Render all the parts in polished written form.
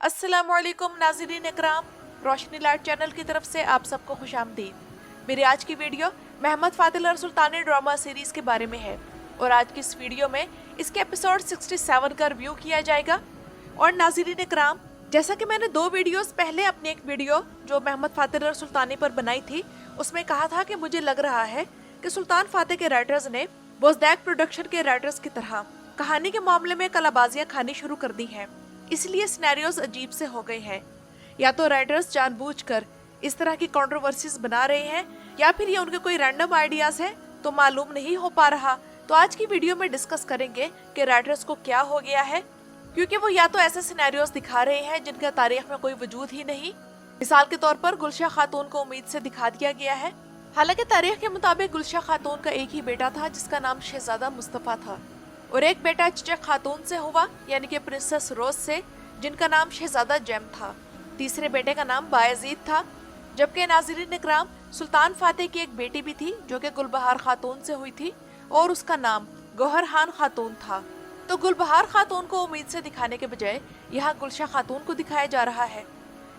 अस्सलामुअलैकुम नाज़रीन इकराम, रोशनी light channel की तरफ से आप सबको खुशामदीद। मेरी आज की वीडियो महमद फातिल और सुल्तानी ड्रामा सीरीज़ के बारे में है और आज की इस वीडियो में इसके एपिसोड 67 का रिव्यू किया जाएगा। और नाज़रीन इकराम, जैसा कि मैंने 2 वीडियोस पहले अपनी एक वीडियो जो महमद फातिल और सुल्तानी पर बनाई थी उसमें कहा था कि मुझे लग रहा है कि सुल्तान फाते के राइटर्स ने बोज़दैक प्रोडक्शन के राइटर्स की तरह कहानी के मामले में कलाबाजियाँ खानी शुरू कर दी हैं, इसलिए सिनेरियोस अजीब से हो गए हैं। या तो राइटर्स जानबूझकर इस तरह की कंट्रोवर्सीज बना रहे हैं या फिर ये उनके कोई रैंडम आइडियाज हैं, तो मालूम नहीं हो पा रहा। तो आज की वीडियो में डिस्कस करेंगे कि राइटर्स को क्या हो गया है, क्योंकि वो या तो ऐसे सिनेरियोस दिखा रहे हैं जिनका तारीख में कोई वजूद ही नहीं। मिसाल के तौर पर गुलशा खातून को उम्मीद से दिखा दिया गया है। हालांकि तारीख के मुताबिक गुलशा खातून का एक ही बेटा था जिसका नाम शहजादा मुस्तफ़ा था, और एक बेटा चचक खातून से हुआ यानी कि प्रिंसेस रोज से, जिनका नाम शहजादा जैम था। तीसरे बेटे का नाम बायजीद था। जबकि नाज़रीन इकराम, सुल्तान फाते की एक बेटी भी थी जो कि गुलबहार खातून से हुई थी और उसका नाम गौहर खान खातून था। तो गुलबहार खातून को उम्मीद से दिखाने के बजाय यहाँ गुलशा खातून को दिखाया जा रहा है,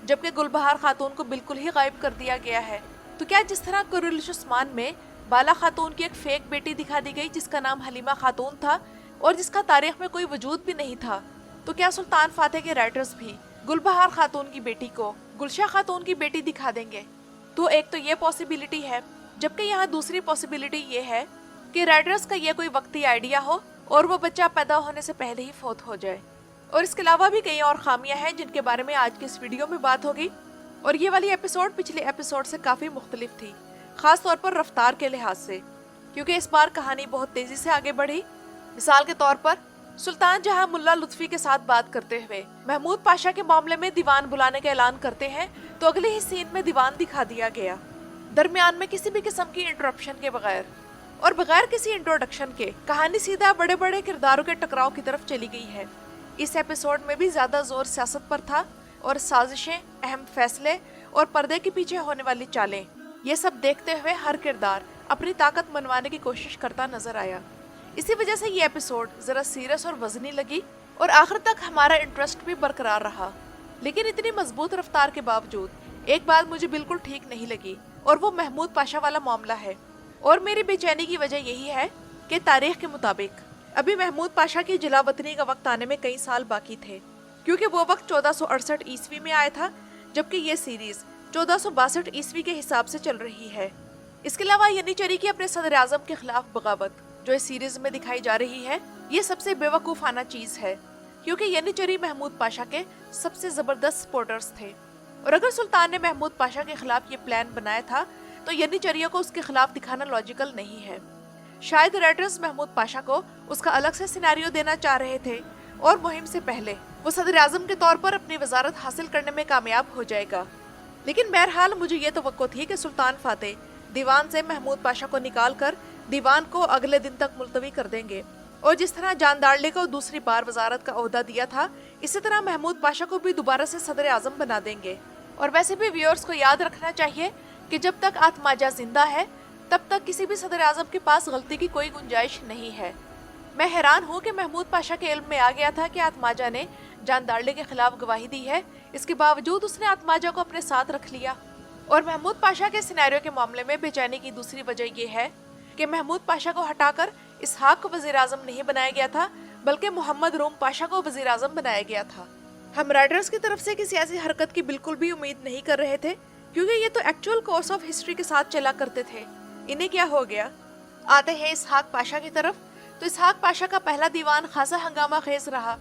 जबकि गुलबहार खातून को बिल्कुल ही गायब कर दिया गया है। तो क्या जिस तरह कुरुलिश उस्मान में बाला खातून की एक फेक बेटी दिखा दी गई जिसका नाम हलीमा खातून था और जिसका तारीख में कोई वजूद भी नहीं था, तो क्या सुल्तान फाते के राइटर्स भी गुलबहार खातून की बेटी को गुलशा खातून की बेटी दिखा देंगे? तो एक तो ये पॉसिबिलिटी है, जबकि यहाँ दूसरी पॉसिबिलिटी ये है कि राइटर्स का ये कोई वक्ती आइडिया हो और वो बच्चा पैदा होने से पहले ही फौत हो जाए। और इसके अलावा भी कई और खामियां हैं जिनके बारे में आज की इस वीडियो में बात होगी। और ये वाली एपिसोड पिछले एपिसोड से काफी मुख्तलिफ थी, खास तौर पर रफ्तार के लिहाज से, क्योंकि इस बार कहानी बहुत तेजी से आगे बढ़ी। मिसाल के तौर पर सुल्तान जहां मुल्ला लुत्फी के साथ बात करते हुए महमूद पाशा के मामले में दीवान बुलाने का ऐलान करते हैं, तो अगले ही सीन में दीवान दिखा दिया गया, दरमियान में किसी भी किस्म की इंटरप्शन के बगैर और बगैर किसी इंट्रोडक्शन के कहानी सीधा बड़े बड़े किरदारों के टकराव की तरफ चली गई है। इस एपिसोड में भी ज्यादा जोर सियासत पर था और साजिशें, अहम फैसले और पर्दे के पीछे होने वाली चालें, ये सब देखते हुए हर किरदार अपनी ताकत मनवाने की कोशिश करता नजर आया। इसी वजह से ये एपिसोड जरा सीरियस और वजनी लगी और आखिर तक हमारा इंटरेस्ट भी बरकरार रहा। लेकिन इतनी मजबूत रफ्तार के बावजूद एक बात मुझे बिल्कुल ठीक नहीं लगी, और वो महमूद पाशा वाला मामला है। और मेरी बेचैनी की वजह यही है कि तारीख के मुताबिक अभी महमूद पाशा की जलावतनी का वक्त आने में कई साल बाकी थे, क्योंकि वो वक्त 1468 ईस्वी में आया था, जबकि ये सीरीज 1462 ईस्वी के हिसाब से चल रही है। इसके अलावा यन्नीचरी की अपने सदर आजम के खिलाफ बगावत जो इस सीरीज में दिखाई जा रही है, ये सबसे बेवकूफाना चीज है, क्योंकि यन्नीचरी महमूद पाशा के सबसे जबरदस्त सपोर्टर्स थे। और अगर सुल्तान ने महमूद पाशा के खिलाफ ये प्लान बनाया था तो यन्नीचरियों को उसके खिलाफ दिखाना लॉजिकल नहीं है। शायद राइटर्स महमूद पाशा को उसका अलग से सिनेरियो देना चाह रहे थे और मुहिम से पहले वो सदर आजम के तौर पर अपनी वजारत हासिल करने में कामयाब हो जाएगा। लेकिन बहरहाल मुझे ये तवक्को थी कि सुल्तान फाते दीवान से महमूद पाशा को निकाल कर दीवान को अगले दिन तक मुलतवी कर देंगे, और जिस तरह जानदारले को दूसरी बार वजारत का ओहदा दिया था, इसी तरह महमूद पाशा को भी दोबारा से सदर आजम बना देंगे। और वैसे भी व्यूअर्स को याद रखना चाहिए कि जब तक आत्माजा जिंदा है तब तक किसी भी सदर आजम के पास गलती की कोई गुंजाइश नहीं है। मैं हैरान हूँ कि महमूद पाशा के इल्म में आ गया था कि आत्माजा ने जानदारले के खिलाफ गवाही दी है, इसके बावजूद उसने आत्माजा को अपने साथ रख लिया। और महमूद पाशा के सिनेरियो के मामले में बेचैनी की दूसरी वजह यह है कि महमूद पाशा को हटाकर इसहाक को वजीर आजम नहीं बनाया गया था, बल्कि मोहम्मद रूम पाशा को वजीर आजम बनाया गया था। हम राइटर्स की तरफ से किसी ऐसी हरकत की बिल्कुल भी उम्मीद नहीं कर रहे थे, क्योंकि ये तो एक्चुअल कोर्स ऑफ हिस्ट्री के साथ चला करते थे। इन्हें क्या हो गया? आते हैं इसहाक पाशा की तरफ, तो इसहाक पाशा का पहला दीवान खासा हंगामा खेज रहा,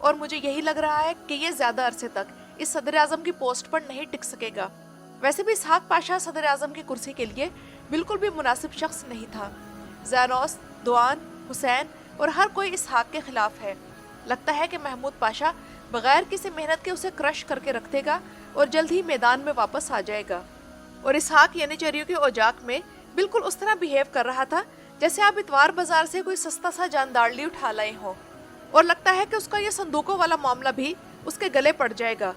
और मुझे यही लग रहा है कि ये ज्यादा अरसे तक इस सदर आजम की पोस्ट पर नहीं टिक सकेगा। वैसे भी इसहाक पाशा सदर आजम की कुर्सी के लिए बिल्कुल भी मुनासिब शख्स नहीं था। ज़ैनौस, दुआन, हुसैन और हर कोई इसहाक के खिलाफ है। लगता है कि महमूद पाशा बगैर किसी मेहनत के उसे क्रश करके रख देगा और जल्द ही मैदान में वापस आ जाएगा। और इसहाक यन्नीचरियों के औजाक में बिल्कुल उस तरह बिहेव कर रहा था जैसे आप इतवार बाजार से कोई सस्ता सा जानदारली उठा लाए हो, और लगता है कि उसका ये संदूकों वाला मामला भी उसके गले पड़ जाएगा।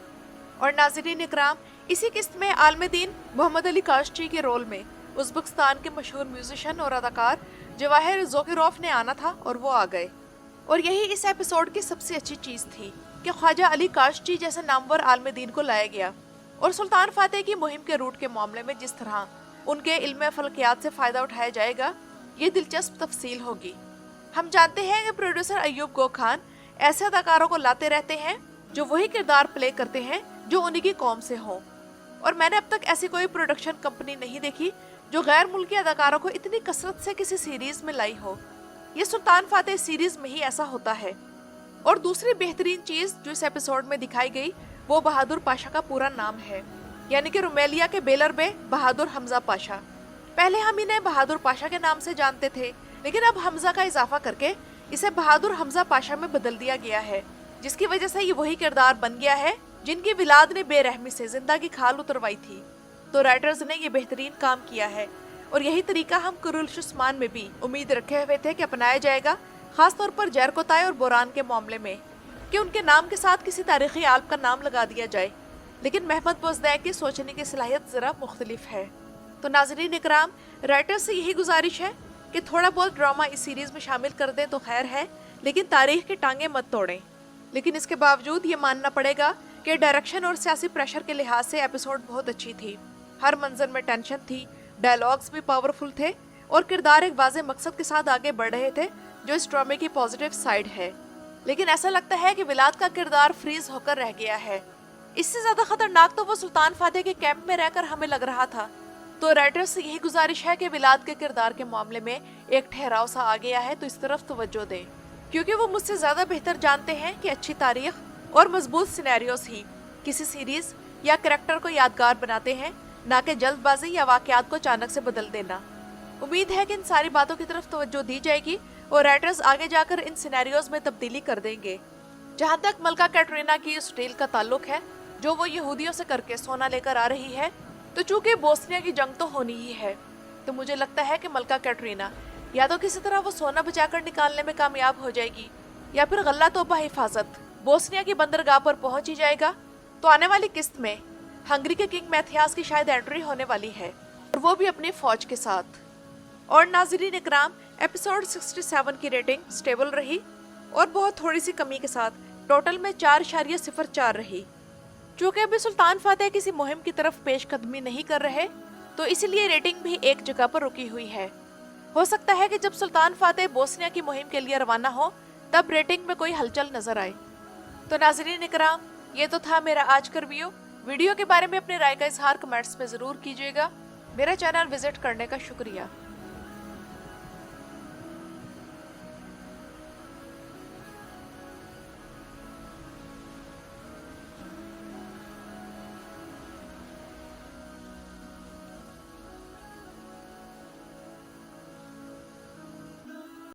और नाज़रीन इकराम, इसी किस्त में आलम दीन मोहम्मद अली काशची के रोल में उज़्बेकिस्तान के मशहूर म्यूजिशियन और अदाकार जवाहिर ज़ोकिरोफ ने आना था, और वो आ गए। और यही इस एपिसोड की सबसे अच्छी चीज़ थी कि ख्वाजा अली काशची जैसे नामवर आलम दीन को लाया गया और सुल्तान फातेह की मुहिम के रूट के मामले में जिस तरह उनके इल्म फलकियात से फायदा उठाया जाएगा, ये दिलचस्प तफसील होगी। हम जानते हैं कि प्रोड्यूसर अय्यूब गो खान ऐसे अदाकारों को लाते रहते हैं जो वही किरदार प्ले करते हैं जो उन्हीं की कौम से हों, और मैंने अब तक ऐसी कोई प्रोडक्शन कंपनी नहीं देखी जो गैर मुल्की अदाकारों को इतनी कसरत से किसी सीरीज में लाई हो। ये सुल्तान फातेह सीरीज में ही ऐसा होता है। और दूसरी बेहतरीन चीज जो इस एपिसोड में दिखाई गई वो बहादुर पाशा का पूरा नाम है, यानी कि रुमेलिया के बेलर बे बहादुर हमजा पाशा। पहले हम इन्हें बहादुर पाशा के नाम से जानते थे, लेकिन अब हमजा का इजाफा करके इसे बहादुर हमजा पाशा में बदल दिया गया है, जिसकी वजह से ये वही किरदार बन गया है जिनकी विलाद ने बेरहमी से जिंदा की खाल उतरवाई थी। तो राइटर्स ने ये बेहतरीन काम किया है और यही तरीका हम कुरुल्श उस्मान में भी उम्मीद रखे हुए थे कि अपनाया जाएगा, खास तौर पर जरकोताय और बोरान के मामले में, कि उनके नाम के साथ किसी तारीखी आल्प का नाम लगा दिया जाए। लेकिन महमद बोजदैक की सोचने की सलाहियत जरा मुख्तलिफ है। तो नाज़रीन इकराम, राइटर्स से यही गुजारिश है कि थोड़ा बहुत ड्रामा इस सीरीज में शामिल कर दें तो खैर है, लेकिन तारीख की टांगें मत तोड़ें। लेकिन इसके बावजूद ये मानना पड़ेगा कि डायरेक्शन और सियासी प्रेशर के लिहाज से एपिसोड बहुत अच्छी थी। हर मंजर में टेंशन थी, डायलॉग्स भी पावरफुल थे और किरदार एक वाज़ेह मकसद के साथ आगे बढ़ रहे थे, जो इस ड्रामे की पॉजिटिव साइड है। लेकिन ऐसा लगता है कि विलाद का किरदार फ्रीज होकर रह गया है। इससे ज्यादा खतरनाक तो वो सुल्तान फातेह के कैंप में रहकर हमें लग रहा था। तो राइटर्स से यही गुजारिश है कि विलाद के किरदार के मामले में एक ठहराव सा आ गया है, तो इस तरफ तवज्जो दें, क्योंकि वो मुझसे ज्यादा बेहतर जानते हैं कि अच्छी तारीख और मजबूत सिनेरियोस ही किसी सीरीज या कैरेक्टर को यादगार बनाते हैं, ना कि जल्दबाजी या वाकयात को अचानक से बदल देना। उम्मीद है कि इन सारी बातों की तरफ तवज्जो दी जाएगी और राइटर्स आगे जाकर इन सिनेरियोज में तब्दीली कर देंगे। जहाँ तक मलका कैटरीना की उस डील का ताल्लुक है जो वो यहूदियों से करके सोना लेकर आ रही है, तो चूंकि बोस्निया की जंग तो होनी ही है, तो मुझे लगता है कि मलका कैटरीना या तो किसी तरह वो सोना बचाकर निकालने में कामयाब हो जाएगी, या फिर गल्ला तोबा हिफाजत बोस्निया की बंदरगाह पर पहुंच ही जाएगा। तो आने वाली किस्त में हंगरी के किंग मैथियास की शायद एंट्री होने वाली है, और वो भी अपनी फौज के साथ। और नाज़रीन इकराम, एपिसोड 67 की रेटिंग स्टेबल रही और बहुत थोड़ी सी कमी के साथ टोटल में 4.04 रही। चूँकि अभी सुल्तान फातेह किसी मुहिम की तरफ पेशकदमी नहीं कर रहे, तो इसलिए रेटिंग भी एक जगह पर रुकी हुई है। हो सकता है कि जब सुल्तान फातेह बोस्निया की मुहिम के लिए रवाना हो तब रेटिंग में कोई हलचल नजर आए। तो नाज़रीन इकराम, ये तो था मेरा आज का रिव्यू। वीडियो के बारे में अपनी राय का इजहार कमेंट्स में ज़रूर कीजिएगा। मेरा चैनल विजिट करने का शुक्रिया।